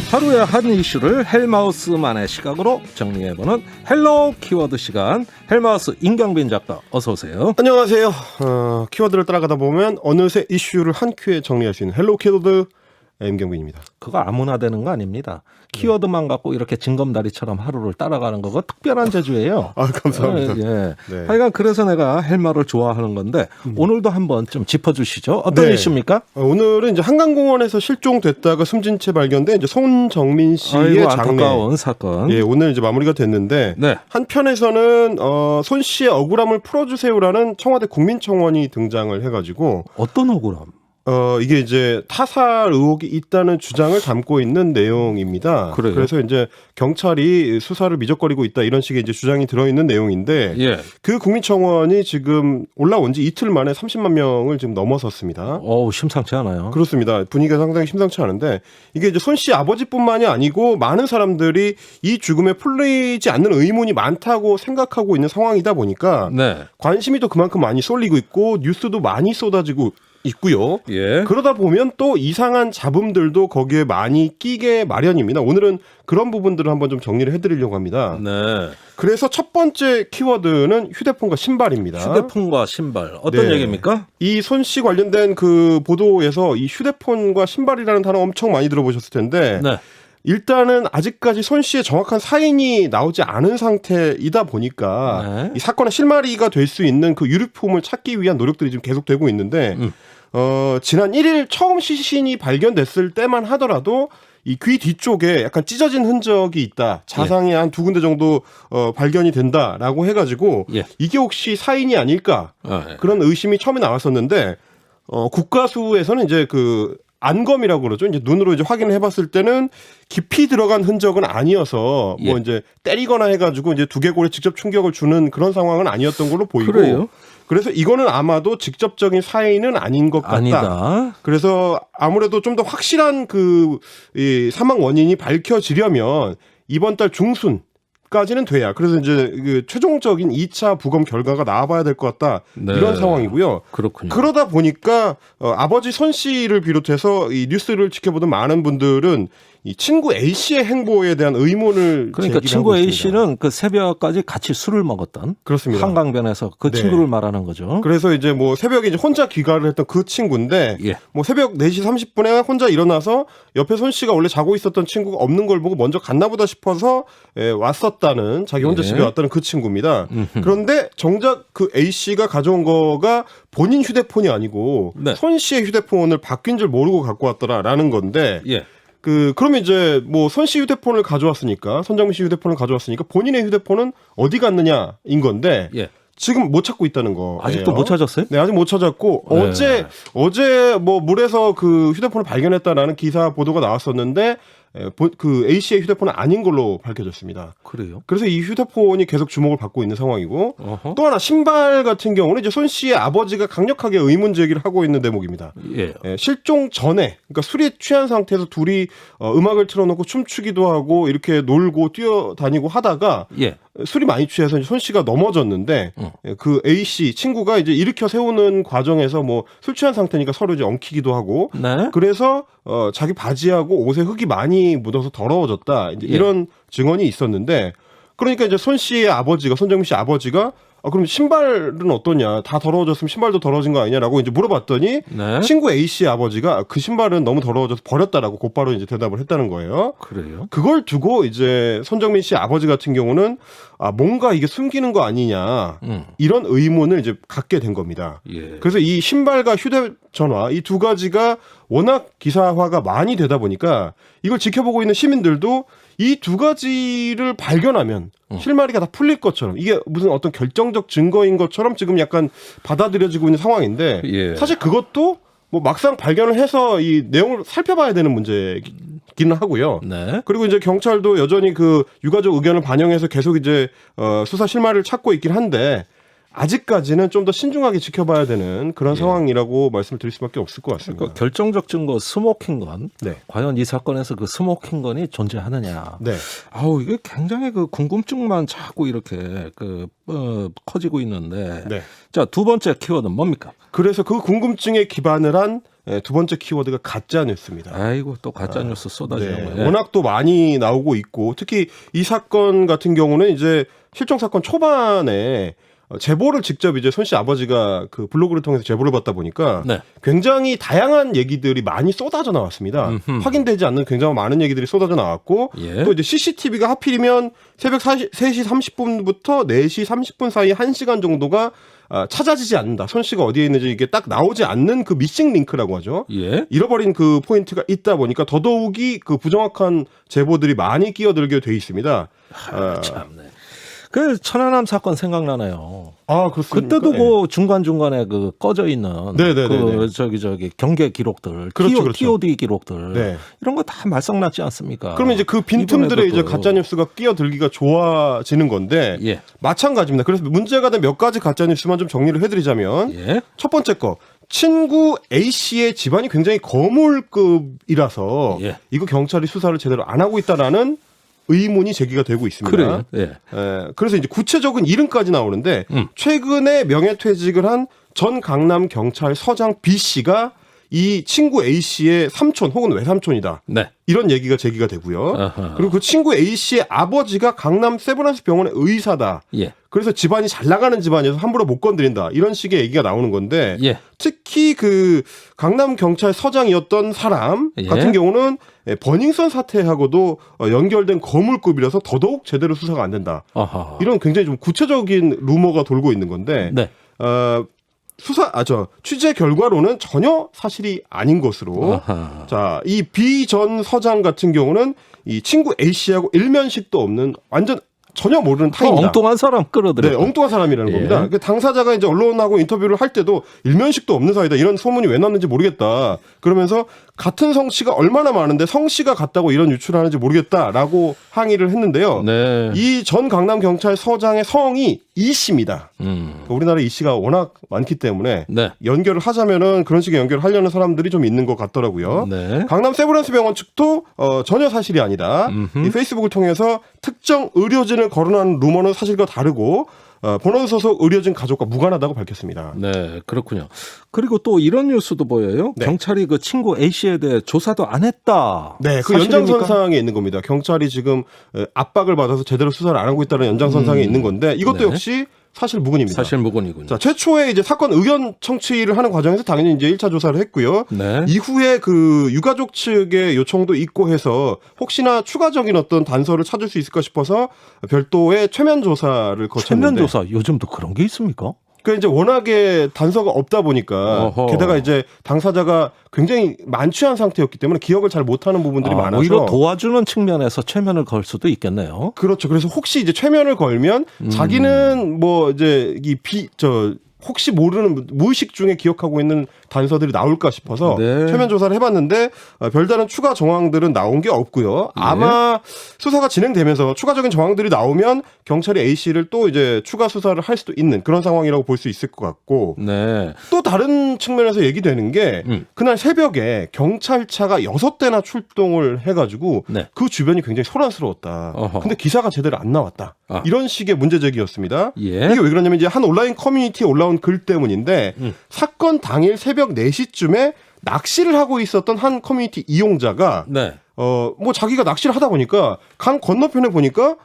하루의 한 이슈를 헬마우스만의 시각으로 정리해보는 헬로 키워드 시간. 헬마우스 임경빈 작가 어서 오세요. 안녕하세요. 키워드를 따라가다 보면 어느새 이슈를 한 큐에 정리할 수 있는 헬로 키워드 임경빈입니다. 그거 아무나 되는 거 아닙니다. 키워드만 갖고 이렇게 징검다리처럼 하루를 따라가는 거가 특별한 재주예요. 아, 감사합니다. 예. 네. 하여간 그래서 내가 헬마를 좋아하는 건데 오늘도 한번 좀 짚어주시죠. 어떤 네. 이슈입니까? 오늘은 이제 한강공원에서 실종됐다가 숨진 채 발견된 이제 손정민 씨의 아이고, 장례. 안타까운 사건. 예, 오늘 이제 마무리가 됐는데 네. 한편에서는 손 씨의 억울함을 풀어주세요라는 청와대 국민청원이 등장을 해가지고 어떤 억울함? 이게 이제 타살 의혹이 있다는 주장을 담고 있는 내용입니다. 그래요? 그래서 이제 경찰이 수사를 미적거리고 있다 이런 식의 이제 주장이 들어있는 내용인데 예. 그 국민청원이 지금 올라온 지 이틀 만에 30만 명을 지금 넘어섰습니다. 어우, 심상치 않아요. 그렇습니다. 분위기가 상당히 심상치 않은데 이게 이제 손 씨 아버지뿐만이 아니고 많은 사람들이 이 죽음에 풀리지 않는 의문이 많다고 생각하고 있는 상황이다 보니까 네. 관심이 또 그만큼 많이 쏠리고 있고 뉴스도 많이 쏟아지고 있고요. 예. 그러다 보면 또 이상한 잡음들도 거기에 많이 끼게 마련입니다. 오늘은 그런 부분들을 한번 좀 정리를 해드리려고 합니다. 네. 그래서 첫 번째 키워드는 휴대폰과 신발입니다. 휴대폰과 신발 어떤 네. 얘기입니까? 이 손 씨 관련된 그 보도에서 이 휴대폰과 신발이라는 단어 엄청 많이 들어보셨을 텐데 네. 일단은 아직까지 손 씨의 정확한 사인이 나오지 않은 상태이다 보니까 네. 이 사건의 실마리가 될 수 있는 그 유류품을 찾기 위한 노력들이 지금 계속되고 있는데 지난 1일 처음 시신이 발견됐을 때만 하더라도 이 귀 뒤쪽에 약간 찢어진 흔적이 있다. 자상이 한 두 군데 정도 발견이 된다라고 해가지고 예. 이게 혹시 사인이 아닐까 예. 그런 의심이 처음에 나왔었는데 국가수에서는 이제 그 안검이라고 그러죠. 이제 눈으로 이제 확인을 해봤을 때는 깊이 들어간 흔적은 아니어서 예. 뭐 이제 때리거나 해가지고 이제 두개골에 직접 충격을 주는 그런 상황은 아니었던 걸로 보이고. 그래요? 그래서 이거는 아마도 직접적인 사인은 아닌 것 같다. 아니다. 그래서 아무래도 좀 더 확실한 이 사망 원인이 밝혀지려면 이번 달 중순까지는 돼야. 그래서 이제 그 최종적인 2차 부검 결과가 나와봐야 될 것 같다. 네. 이런 상황이고요. 그렇군요. 그러다 보니까 아버지 손 씨를 비롯해서 이 뉴스를 지켜보던 많은 분들은 이 친구 A 씨의 행보에 대한 의문을 그러니까 제기하고 친구 A 있습니다. 씨는 그 새벽까지 같이 술을 먹었던 그렇습니다. 한강변에서 그 네. 친구를 말하는 거죠. 그래서 이제 뭐 새벽에 이제 혼자 귀가를 했던 그 친구인데 예. 뭐 새벽 4시 30분에 혼자 일어나서 옆에 손 씨가 원래 자고 있었던 친구가 없는 걸 보고 먼저 갔나 보다 싶어서 왔었다는 자기 혼자 예. 집에 왔다는 그 친구입니다. 그런데 정작 그 A 씨가 가져온 거가 본인 휴대폰이 아니고 네. 손 씨의 휴대폰을 바뀐 줄 모르고 갖고 왔더라라는 건데 예. 그러면 이제 뭐 손 씨 휴대폰을 가져왔으니까 손정민 씨 휴대폰을 가져왔으니까 본인의 휴대폰은 어디 갔느냐인 건데 예. 지금 못 찾고 있다는 거. 아직도 못 찾았어요? 네, 아직 못 찾았고 네. 어제 뭐 물에서 그 휴대폰을 발견했다라는 기사 보도가 나왔었는데 그 A 씨의 휴대폰은 아닌 걸로 밝혀졌습니다. 그래요? 그래서 이 휴대폰이 계속 주목을 받고 있는 상황이고 어허. 또 하나 신발 같은 경우는 이제 손 씨의 아버지가 강력하게 의문 제기를 하고 있는 대목입니다. 예. 실종 전에 그러니까 술이 취한 상태에서 둘이 음악을 틀어놓고 춤추기도 하고 이렇게 놀고 뛰어다니고 하다가 예. 술이 많이 취해서 손 씨가 넘어졌는데 그 A 씨 친구가 이제 일으켜 세우는 과정에서 뭐 술 취한 상태니까 서로 이제 엉키기도 하고 네. 그래서 자기 바지하고 옷에 흙이 많이 묻어서 더러워졌다 이제 예. 이런 증언이 있었는데 그러니까 이제 손 씨의 아버지가 손정민 씨 아버지가 그럼 신발은 어떠냐? 다 더러워졌으면 신발도 더러워진 거 아니냐라고 이제 물어봤더니 네. 친구 A 씨 아버지가 그 신발은 너무 더러워져서 버렸다라고 곧바로 이제 대답을 했다는 거예요. 그래요? 그걸 두고 이제 손정민 씨 아버지 같은 경우는 뭔가 이게 숨기는 거 아니냐 이런 의문을 이제 갖게 된 겁니다. 예. 그래서 이 신발과 휴대전화 이 두 가지가 워낙 기사화가 많이 되다 보니까 이걸 지켜보고 있는 시민들도 이 두 가지를 발견하면 실마리가 다 풀릴 것처럼 이게 무슨 어떤 결정적 증거인 것처럼 지금 약간 받아들여지고 있는 상황인데 예. 사실 그것도 뭐 막상 발견을 해서 이 내용을 살펴봐야 되는 문제기는 하고요. 네. 그리고 이제 경찰도 여전히 그 유가족 의견을 반영해서 계속 이제 수사 실마리를 찾고 있긴 한데 아직까지는 좀 더 신중하게 지켜봐야 되는 그런 예. 상황이라고 말씀을 드릴 수밖에 없을 것 같습니다. 그러니까 결정적 증거 스모킹건 네. 과연 이 사건에서 그 스모킹건이 존재하느냐. 네. 아우 이게 굉장히 그 궁금증만 자꾸 이렇게 커지고 있는데. 네. 자, 두 번째 키워드는 뭡니까? 그래서 그 궁금증에 기반을 한 두 번째 키워드가 가짜 뉴스입니다. 아이고 또 가짜 뉴스 쏟아지는 네. 거예요. 워낙 또 많이 나오고 있고 특히 이 사건 같은 경우는 이제 실종 사건 초반에 제보를 직접 이제 손 씨 아버지가 그 블로그를 통해서 제보를 받다 보니까 네. 굉장히 다양한 얘기들이 많이 쏟아져 나왔습니다. 음흠. 확인되지 않는 굉장히 많은 얘기들이 쏟아져 나왔고 예. 또 이제 CCTV가 하필이면 새벽 3시 30분부터 4시 30분 사이 1시간 정도가 찾아지지 않는다. 손 씨가 어디에 있는지 이게 딱 나오지 않는 그 미싱 링크라고 하죠. 예. 잃어버린 그 포인트가 있다 보니까 더더욱이 그 부정확한 제보들이 많이 끼어들게 돼 있습니다. 참네. 그 천안함 사건 생각나네요. 아, 그렇습니까? 그때도 예. 그 중간중간에 그 꺼져 있는 네네네네. 그 저기 경계 기록들, 그렇죠, 그렇죠. TOD 기록들 네. 이런 거 다 말썽났지 않습니까? 그러면 이제 그 빈틈들에 이번에도 이제 가짜 뉴스가 끼어들기가 좋아지는 건데 예. 마찬가지입니다. 그래서 문제가 된 몇 가지 가짜 뉴스만 좀 정리를 해드리자면 예. 첫 번째 거 친구 A 씨의 집안이 굉장히 거물급이라서 예. 이거 경찰이 수사를 제대로 안 하고 있다라는 의문이 제기가 되고 있습니다. 그래요. 예. 그래서 이제 구체적인 이름까지 나오는데 최근에 명예퇴직을 한 전 강남 경찰서장 B 씨가 이 친구 A 씨의 삼촌 혹은 외삼촌이다. 네. 이런 얘기가 제기가 되고요. 아하. 그리고 그 친구 A 씨의 아버지가 강남 세브란스 병원의 의사다. 예. 그래서 집안이 잘 나가는 집안이어서 함부로 못 건드린다. 이런 식의 얘기가 나오는 건데 예. 특히 그 강남 경찰서장이었던 사람 예. 같은 경우는 버닝썬 사태하고도 연결된 거물급이라서 더더욱 제대로 수사가 안 된다. 아하. 이런 굉장히 좀 구체적인 루머가 돌고 있는 건데 네. 취재 결과로는 전혀 사실이 아닌 것으로 아하. 자, 이 B 전 서장 같은 경우는 이 친구 A 씨하고 일면식도 없는 완전 전혀 모르는 타인이다. 엉뚱한 사람 끌어들여. 네, 엉뚱한 사람이라는 예. 겁니다. 그 당사자가 이제 언론하고 인터뷰를 할 때도 일면식도 없는 사이다. 이런 소문이 왜 났는지 모르겠다. 그러면서 같은 성씨가 얼마나 많은데 성씨가 같다고 이런 유출하는지 모르겠다라고 항의를 했는데요. 네. 이 전 강남 경찰서장의 성이 이 씨입니다. 우리나라에 이 씨가 워낙 많기 때문에 네. 연결을 하자면은 그런 식의 연결을 하려는 사람들이 좀 있는 것 같더라고요. 네. 강남 세브란스 병원 측도 전혀 사실이 아니다. 이 페이스북을 통해서 특정 의료진을 거론하는 루머는 사실과 다르고 본원 소속 의료진 가족과 무관하다고 밝혔습니다. 네, 그렇군요. 그리고 또 이런 뉴스도 보여요. 네. 경찰이 그 친구 A 씨에 대해 조사도 안 했다. 네, 그 사실입니까? 연장선상에 있는 겁니다. 경찰이 지금 압박을 받아서 제대로 수사를 안 하고 있다는 연장선상에 있는 건데 이것도 네. 역시 사실 무근입니다. 사실 무근이군요. 자, 최초에 이제 사건 의견 청취를 하는 과정에서 당연히 이제 1차 조사를 했고요. 네. 이후에 그 유가족 측의 요청도 있고 해서 혹시나 추가적인 어떤 단서를 찾을 수 있을까 싶어서 별도의 최면 조사를 거쳤는데 최면 조사 요즘도 그런 게 있습니까? 그 이제 워낙에 단서가 없다 보니까 어허. 게다가 이제 당사자가 굉장히 만취한 상태였기 때문에 기억을 잘 못하는 부분들이 많아서 오히려 도와주는 측면에서 최면을 걸 수도 있겠네요. 그렇죠. 그래서 혹시 이제 최면을 걸면 자기는 뭐 이제 혹시 모르는 무의식 중에 기억하고 있는 단서들이 나올까 싶어서 네. 최면 조사를 해봤는데 별다른 추가 정황들은 나온 게 없고요. 아마 수사가 진행되면서 추가적인 정황들이 나오면 경찰이 A 씨를 또 이제 추가 수사를 할 수도 있는 그런 상황이라고 볼 수 있을 것 같고 네. 또 다른 측면에서 얘기되는 게 그날 새벽에 경찰차가 6대나 출동을 해가지고 네. 그 주변이 굉장히 소란스러웠다. 어허. 근데 기사가 제대로 안 나왔다. 아. 이런 식의 문제 제기였습니다. 예. 이게 왜 그러냐면 이제 한 온라인 커뮤니티에 올라온 글 때문인데 사건 당일 새벽 4시쯤에 낚시를 하고 있었던 한 커뮤니티 이용자가 네. 뭐 자기가 낚시를 하다 보니까 강 건너편에 보니까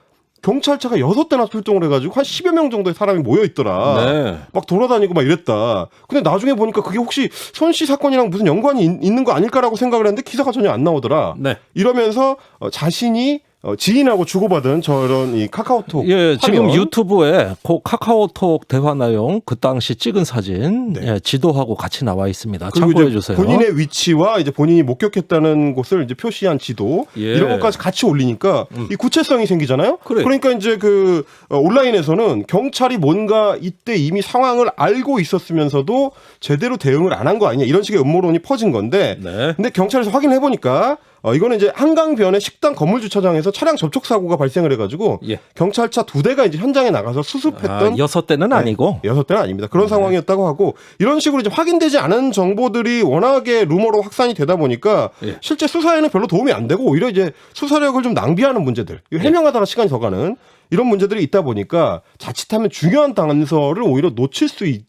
경찰차가 6대나 출동을 해가지고 한 10여 명 정도의 사람이 모여 있더라. 네. 막 돌아다니고 막 이랬다. 근데 나중에 보니까 그게 혹시 손 씨 사건이랑 무슨 연관이 있는 거 아닐까라고 생각을 했는데 기사가 전혀 안 나오더라. 네. 이러면서 자신이 지인하고 주고받은 저런 이 카카오톡 예, 지금 화면. 유튜브에 그 카카오톡 대화 내용 그 당시 찍은 사진 네. 예, 지도하고 같이 나와 있습니다. 그리고 참고해 이제 주세요. 본인의 위치와 이제 본인이 목격했다는 곳을 이제 표시한 지도 예. 이런 것까지 같이 올리니까 이 구체성이 생기잖아요. 그래요. 그러니까 이제 그 온라인에서는 경찰이 뭔가 이때 이미 상황을 알고 있었으면서도 제대로 대응을 안 한 거 아니냐 이런 식의 음모론이 퍼진 건데 네. 근데 경찰에서 확인해 보니까 이거는 이제 한강변의 식당 건물 주차장에서 차량 접촉 사고가 발생을 해가지고 예. 경찰차 2대가 이제 현장에 나가서 수습했던 6대는 아니고 6대는 아닙니다. 그런 상황이었다고 하고 이런 식으로 이제 확인되지 않은 정보들이 워낙에 루머로 확산이 되다 보니까 예. 실제 수사에는 별로 도움이 안 되고 오히려 이제 수사력을 좀 낭비하는 문제들, 이거 해명하다가 시간이 더 가는 이런 문제들이 있다 보니까 자칫하면 중요한 단서를 오히려 놓칠 수 있다.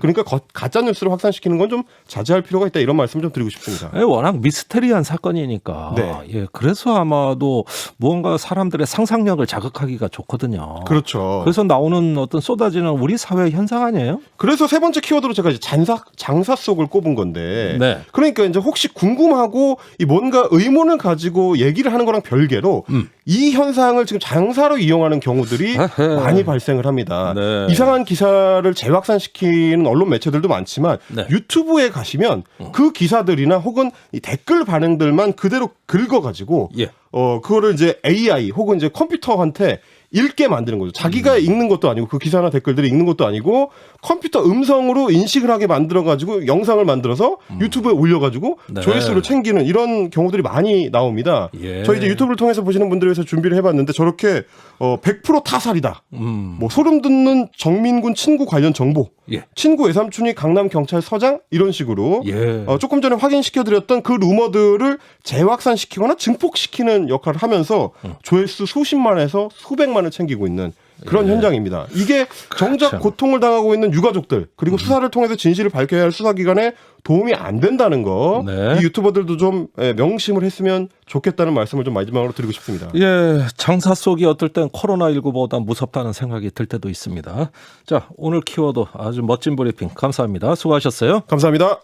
그러니까 가짜 뉴스를 확산시키는 건 좀 자제할 필요가 있다. 이런 말씀 좀 드리고 싶습니다. 워낙 미스테리한 사건이니까 네. 예, 그래서 아마도 무언가 사람들의 상상력을 자극하기가 좋거든요. 그렇죠. 그래서 나오는 어떤 쏟아지는 우리 사회 현상 아니에요? 그래서 세 번째 키워드로 제가 이제 장사 속을 꼽은 건데, 네. 그러니까 이제 혹시 궁금하고 이 뭔가 의문을 가지고 얘기를 하는 거랑 별개로 이 현상을 지금 장사로 이용하는 경우들이 에헤. 많이 발생을 합니다. 네. 이상한 기사를 재확산시키는 언론 매체들도 많지만 네. 유튜브에 가시면 그 기사들이나 혹은 이 댓글 반응들만 그대로 긁어가지고 예. 그거를 이제 AI 혹은 이제 컴퓨터한테 읽게 만드는 거죠. 자기가 읽는 것도 아니고 그 기사나 댓글들이 읽는 것도 아니고 컴퓨터 음성으로 인식을 하게 만들어가지고 영상을 만들어서 유튜브에 올려가지고 네. 조회수를 챙기는 이런 경우들이 많이 나옵니다. 예. 저희 이제 유튜브를 통해서 보시는 분들을 위해서 준비를 해봤는데 저렇게 100% 타살이다. 뭐 소름 돋는 정민군 친구 관련 정보. 예. 친구 외삼촌이 강남 경찰서장 이런 식으로 예. 조금 전에 확인시켜드렸던 그 루머들을 재확산시키거나 증폭시키는 역할을 하면서 조회수 수십만에서 수백만을 챙기고 있는 그런 현장입니다. 이게 정작 그렇죠. 고통을 당하고 있는 유가족들 그리고 수사를 통해서 진실을 밝혀야 할 수사기관에 도움이 안 된다는 거, 네. 이 유튜버들도 좀 명심을 했으면 좋겠다는 말씀을 좀 마지막으로 드리고 싶습니다. 예, 장사 속이 어떨 땐 코로나19보다 무섭다는 생각이 들 때도 있습니다. 자, 오늘 키워드 아주 멋진 브리핑 감사합니다. 수고하셨어요. 감사합니다.